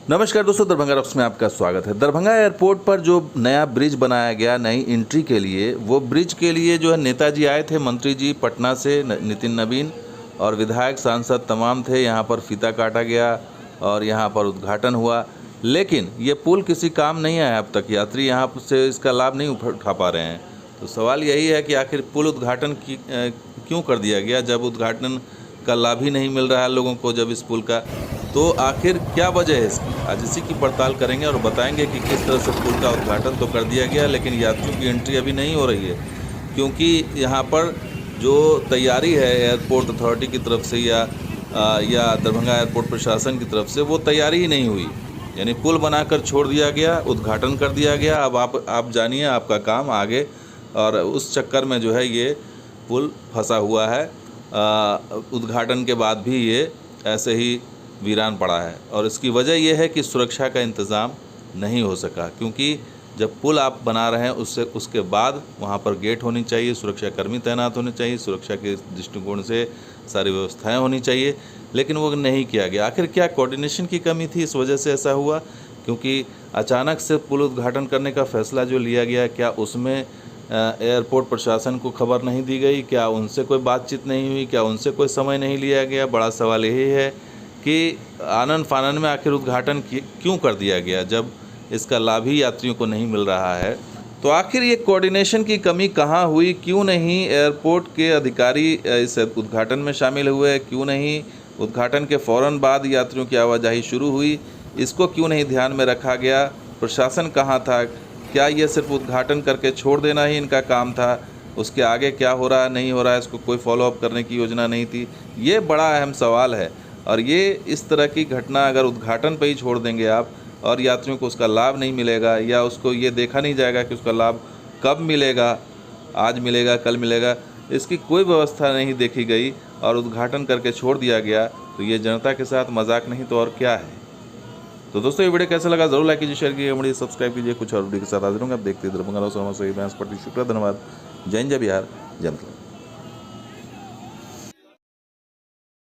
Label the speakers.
Speaker 1: नमस्कार दोस्तों, दरभंगा रॉक्स में आपका स्वागत है। दरभंगा एयरपोर्ट पर जो नया ब्रिज बनाया गया नई एंट्री के लिए, वो ब्रिज के लिए जो है नेताजी आए थे, मंत्री जी पटना से नितिन नवीन और विधायक सांसद तमाम थे। यहाँ पर फीता काटा गया और यहाँ पर उद्घाटन हुआ, लेकिन ये पुल किसी काम नहीं आया अब तक। यात्री यहाँ से इसका लाभ नहीं उठा पा रहे हैं। तो सवाल यही है कि आखिर पुल उद्घाटन क्यों कर दिया गया, जब उद्घाटन का लाभ ही नहीं मिल रहा है लोगों को, जब इस पुल का, तो आखिर क्या वजह है इसकी? आज इसी की पड़ताल करेंगे और बताएंगे कि किस तरह से पुल का उद्घाटन तो कर दिया गया, लेकिन यात्रियों की एंट्री अभी नहीं हो रही है। क्योंकि यहाँ पर जो तैयारी है एयरपोर्ट अथॉरिटी की तरफ से या दरभंगा एयरपोर्ट प्रशासन की तरफ से, वो तैयारी ही नहीं हुई। यानी पुल बनाकर छोड़ दिया गया, उद्घाटन कर दिया गया। अब आप जानिए आपका काम आगे, और उस चक्कर में जो है ये पुल फंसा हुआ है। उद्घाटन के बाद भी ये ऐसे ही वीरान पड़ा है, और इसकी वजह यह है कि सुरक्षा का इंतज़ाम नहीं हो सका। क्योंकि जब पुल आप बना रहे हैं उसके बाद वहाँ पर गेट होनी चाहिए, सुरक्षाकर्मी तैनात होने चाहिए, सुरक्षा के दृष्टिकोण से सारी व्यवस्थाएं होनी चाहिए, लेकिन वो नहीं किया गया। आखिर क्या कोऑर्डिनेशन की कमी थी, इस वजह से ऐसा हुआ? क्योंकि अचानक से पुल उद्घाटन करने का फैसला जो लिया गया, क्या उसमें एयरपोर्ट प्रशासन को खबर नहीं दी गई? क्या उनसे कोई बातचीत नहीं हुई? क्या उनसे कोई समय नहीं लिया गया? बड़ा सवाल यही है कि आनन फानन में आखिर उद्घाटन क्यों कर दिया गया, जब इसका लाभ ही यात्रियों को नहीं मिल रहा है। तो आखिर ये कोऑर्डिनेशन की कमी कहाँ हुई? क्यों नहीं एयरपोर्ट के अधिकारी इस उद्घाटन में शामिल हुए? क्यों नहीं उद्घाटन के फ़ौरन बाद यात्रियों की आवाजाही शुरू हुई? इसको क्यों नहीं ध्यान में रखा गया? प्रशासन कहाँ था? क्या ये सिर्फ उद्घाटन करके छोड़ देना ही इनका काम था? उसके आगे क्या हो रहा है नहीं हो रहा है, इसको कोई फॉलोअप करने की योजना नहीं थी? ये बड़ा अहम सवाल है। और ये इस तरह की घटना अगर उद्घाटन पे ही छोड़ देंगे आप, और यात्रियों को उसका लाभ नहीं मिलेगा, या उसको ये देखा नहीं जाएगा कि उसका लाभ कब मिलेगा, आज मिलेगा कल मिलेगा, इसकी कोई व्यवस्था नहीं देखी गई और उद्घाटन करके छोड़ दिया गया, तो ये जनता के साथ मजाक नहीं तो और क्या है। तो दोस्तों, ये वीडियो कैसा लगा ज़रूर लाइक कीजिए, शेयर कीजिए, मुझे सब्सक्राइब कीजिए। कुछ और वीडियो के साथ हाजिर होंगे। आप देखते हैं दरभंगा रॉक्स। शुक्रिया, धन्यवाद। जय हिंद, जय बिहार, जय मतलब।